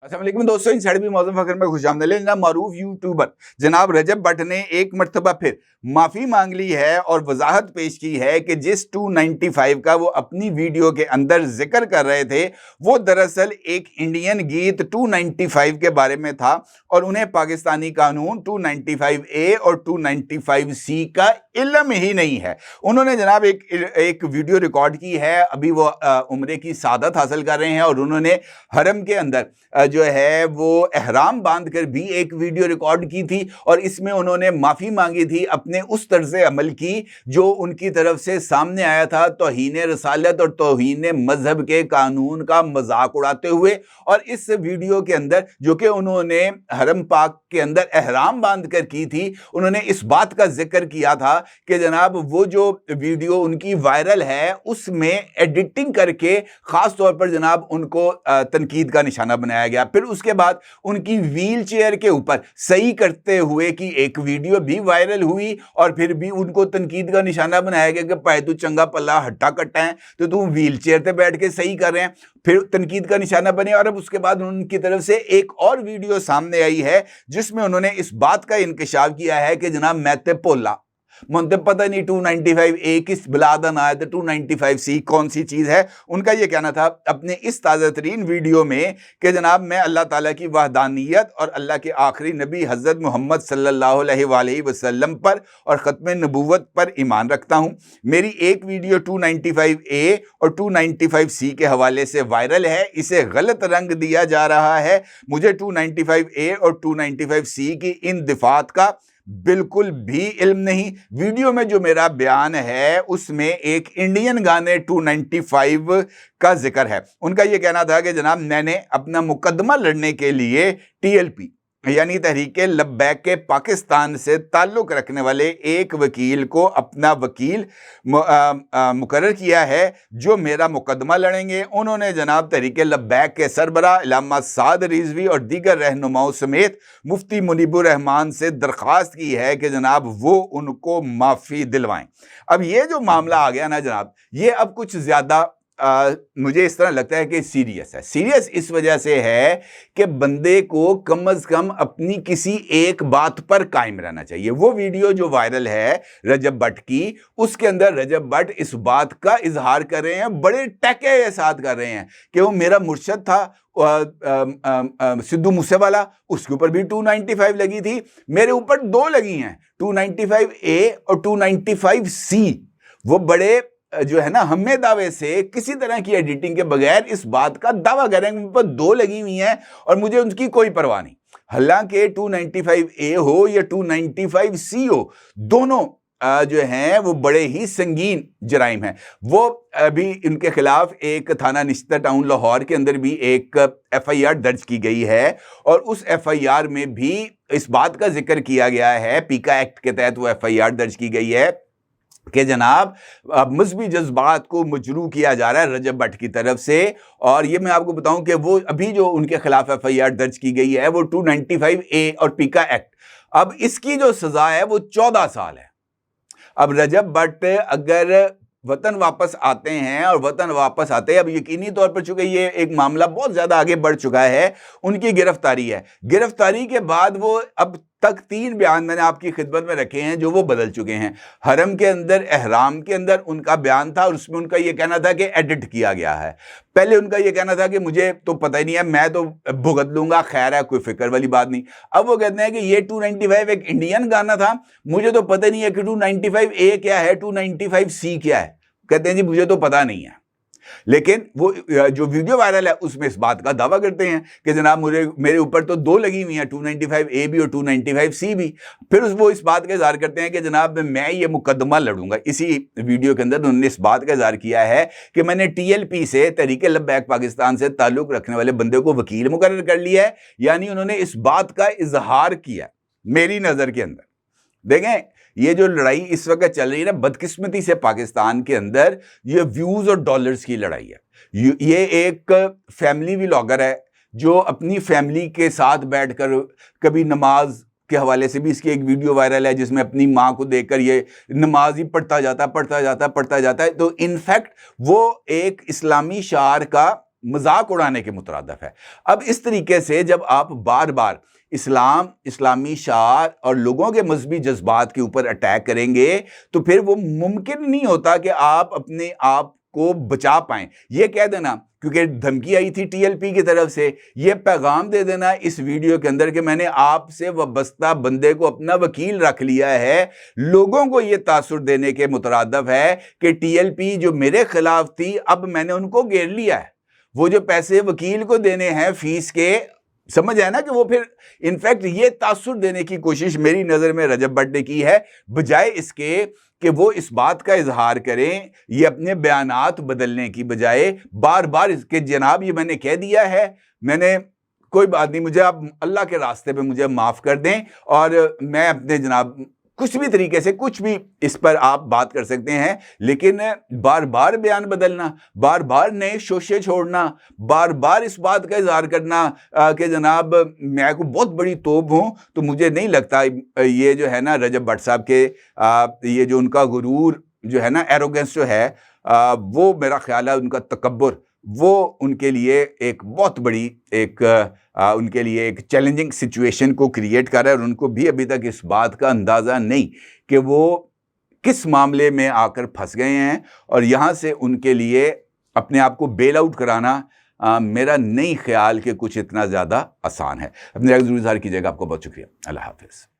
अस्सलाम वालेकुम दोस्तों, इन साइड भी मौजूद फकर में खुशामदीद। मारूफ यूट्यूबर जनाब रजब भट्ट ने एक मरतबा फिर माफ़ी मांग ली है और वजाहत पेश की है कि जिस 295 का वो अपनी वीडियो के अंदर जिक्र कर रहे थे वो दरअसल एक इंडियन गीत 295 के बारे में था और उन्हें पाकिस्तानी कानून 295A और 295C का इल्म ही नहीं है। उन्होंने जनाब एक वीडियो रिकॉर्ड की है, अभी वो उम्रे की सादत हासिल कर रहे हैं और उन्होंने हरम के अंदर जो है वो एहराम बांधकर भी एक वीडियो रिकॉर्ड की थी और इसमें उन्होंने माफ़ी मांगी थी अपने उस तर्ज अमल की जो उनकी तरफ से सामने आया था, तौहीन रसालत और तौहीन मजहब के कानून का मजाक उड़ाते हुए। और इस वीडियो के अंदर जो कि उन्होंने हरम पाक के अंदर एहराम बांध कर की थी, उन्होंने इस बात का जिक्र किया था कि जनाब वो जो वीडियो उनकी वायरल है उसमें एडिटिंग करके ख़ास तौर पर जनाब उनको तनकीद का निशाना बनाया गया। फिर उसके बाद उनकी व्हील चेयर के ऊपर सही करते हुए की एक वीडियो भी वायरल हुई और फिर भी उनको तनकीद का निशाना बनाया गया कि पाए तू चंगा पल्ला हट्टा कट्टा है तो तू व्हील चेयर पे बैठ के सही कर रहे हैं, फिर तनकीद का निशाना बने। और अब उसके बाद उनकी तरफ से एक और वीडियो सामने आई है जिसमें उन्होंने इस बात का इंकशाफ किया है कि जनाब मैं ते पोला मुझे पता नहीं 295A किस बिलादा ना है तो 295C कौन सी चीज है। उनका यह कहना था अपने इस ताज़ा तरीन वीडियो में कि जनाब मैं अल्लाह ताला की वहदानियत और अल्लाह के आखिरी नबी हजरत मोहम्मद सल्लल्लाहु अलैहि वसल्लम पर और ख़त्म नबूवत पर ईमान रखता हूँ। मेरी एक वीडियो 295A और 295C के हवाले से वायरल है, इसे गलत रंग दिया जा रहा है। मुझे 295A और 295C की इन दिफात का बिल्कुल भी इल्म नहीं। वीडियो में जो मेरा बयान है उसमें एक इंडियन गाने 295 का जिक्र है। उनका यह कहना था कि जनाब मैंने अपना मुकदमा लड़ने के लिए TLP यानी तहरीके लब्बैक के पाकिस्तान से ताल्लुक़ रखने वाले एक वकील को अपना वकील मुकर्रर किया है जो मेरा मुकदमा लड़ेंगे। उन्होंने जनाब तहरीके लब्बैक के सरबरा इलामा साद रिजवी और दीगर रहनुमाओं समेत मुफ्ती मुनीबुर रहमान से दरख्वास्त की है कि जनाब वो उनको माफ़ी दिलवाएं। अब ये जो मामला आ गया ना जनाब, ये अब कुछ ज़्यादा मुझे इस तरह लगता है कि सीरियस है। सीरियस इस वजह से है कि बंदे को कम अज कम अपनी किसी एक बात पर कायम रहना चाहिए। वो वीडियो जो वायरल है रजब भट्ट की, उसके अंदर रजब भट्ट इस बात का इजहार कर रहे हैं, बड़े टके के साथ कर रहे हैं कि वो मेरा मुर्शद था सिद्धू मूसेवाला, उसके ऊपर भी 295 लगी थी, मेरे ऊपर दो लगी हैं 295A और 295C। वो बड़े जो है ना हमें दावे से किसी तरह की एडिटिंग के बगैर इस बात का दावा करेंगे मुझ पर दो लगी हुई हैं और मुझे उनकी कोई परवाह नहीं। हालांकि 295A हो या 295C हो, दोनों जो हैं वो बड़े ही संगीन जराइम हैं। वो अभी इनके खिलाफ एक थाना निश्चित टाउन लाहौर के अंदर भी एक FIR दर्ज की गई है और उस FIR में भी इस बात का जिक्र किया गया है, पीका एक्ट के तहत वो FIR दर्ज की गई है कि जनाब मजहबी जज्बात को मजरू किया जा रहा है रजब भट्ट की तरफ से। और ये मैं आपको बताऊं कि वो अभी जो उनके खिलाफ FIR दर्ज की गई है वो 295A और पीका एक्ट, अब इसकी जो सजा है वो 14 साल है। अब रजब भट्ट अगर वतन वापस आते हैं और वतन वापस आते हैं, अब यकीनी तौर पर चूंकि ये एक मामला बहुत ज्यादा आगे बढ़ चुका है, उनकी गिरफ्तारी है। गिरफ्तारी के बाद वो अब तक 3 बयान मैंने आपकी खिदमत में रखे हैं जो वो बदल चुके हैं। हरम के अंदर एहराम के अंदर उनका बयान था और उसमें उनका ये कहना था कि एडिट किया गया है। पहले उनका ये कहना था कि मुझे तो पता ही नहीं है, मैं तो भुगत लूंगा, खैर है, कोई फिक्र वाली बात नहीं। अब वो कहते हैं कि ये 295 एक इंडियन गाना था, मुझे तो पता नहीं है कि 295A क्या है, 295C क्या है। कहते हैं जी मुझे तो पता नहीं है। लेकिन वो जो वीडियो वायरल है उसमें इस बात का दावा करते हैं कि जनाब मेरे ऊपर तो दो लगी हुई हैं, 295A भी और 295C भी। फिर वो इस बात का इजहार करते हैं कि जनाब मैं ये मुकदमा लड़ूंगा। इसी वीडियो के अंदर उन्होंने इस बात का इजहार किया है कि मैंने TLP से तहरीके लब्बैक पाकिस्तान से ताल्लुक रखने वाले बंदे को वकील मुकर्रर कर लिया है, यानी उन्होंने इस बात का इजहार किया। मेरी नजर के अंदर देखें ये जो लड़ाई इस वक्त चल रही है ना, बदकिस्मती से पाकिस्तान के अंदर ये व्यूज और डॉलर्स की लड़ाई है। ये एक फैमिली व्लॉगर है जो अपनी फैमिली के साथ बैठकर कभी नमाज के हवाले से भी इसकी एक वीडियो वायरल है जिसमें अपनी माँ को देखकर ये नमाज ही पढ़ता जाता है। तो इनफैक्ट वो एक इस्लामी शार का मजाक उड़ाने के मुतरादिफ है। अब इस तरीके से जब आप बार बार इस्लाम, इस्लामी शार और लोगों के मजहबी जज्बात के ऊपर अटैक करेंगे तो फिर वो मुमकिन नहीं होता कि आप अपने आप को बचा पाएं। ये कह देना, क्योंकि धमकी आई थी टीएलपी की तरफ से, ये पैगाम दे देना इस वीडियो के अंदर कि मैंने आपसे वाबस्ता बंदे को अपना वकील रख लिया है, लोगों को ये तासुर देने के मुतरादिफ है कि टीएलपी जो मेरे खिलाफ थी अब मैंने उनको घेर लिया है। वो जो पैसे वकील को देने हैं फीस के, समझ आया ना, कि वो फिर इनफैक्ट ये तासुर देने की कोशिश मेरी नज़र में रजब भट्ट ने की है, बजाय इसके कि वो इस बात का इजहार करें, ये अपने बयानात बदलने की बजाय बार बार इसके जनाब ये मैंने कह दिया है, मैंने कोई बात नहीं, मुझे आप अल्लाह के रास्ते पे मुझे माफ़ कर दें और मैं अपने जनाब कुछ भी तरीके से कुछ भी इस पर आप बात कर सकते हैं, लेकिन बार बार बयान बदलना, बार बार नए शोशे छोड़ना, बार बार इस बात का इजहार करना कि जनाब मैं को बहुत बड़ी तोप हूँ, तो मुझे नहीं लगता ये जो है ना रजब भट्ट साहब के ये जो उनका गुरूर जो है ना, एरोगेंस जो है, वो मेरा ख्याल है उनका तकब्बुर, वो उनके लिए एक बहुत बड़ी उनके लिए एक चैलेंजिंग सिचुएशन को क्रिएट कर रहा है और उनको भी अभी तक इस बात का अंदाज़ा नहीं कि वो किस मामले में आकर फंस गए हैं और यहाँ से उनके लिए अपने आप को बेल आउट कराना मेरा नहीं ख्याल कि कुछ इतना ज़्यादा आसान है। अपने ज़रूर इज़हार कीजिएगा। आपको बहुत शुक्रिया। अल्लाह हाफ़िज़।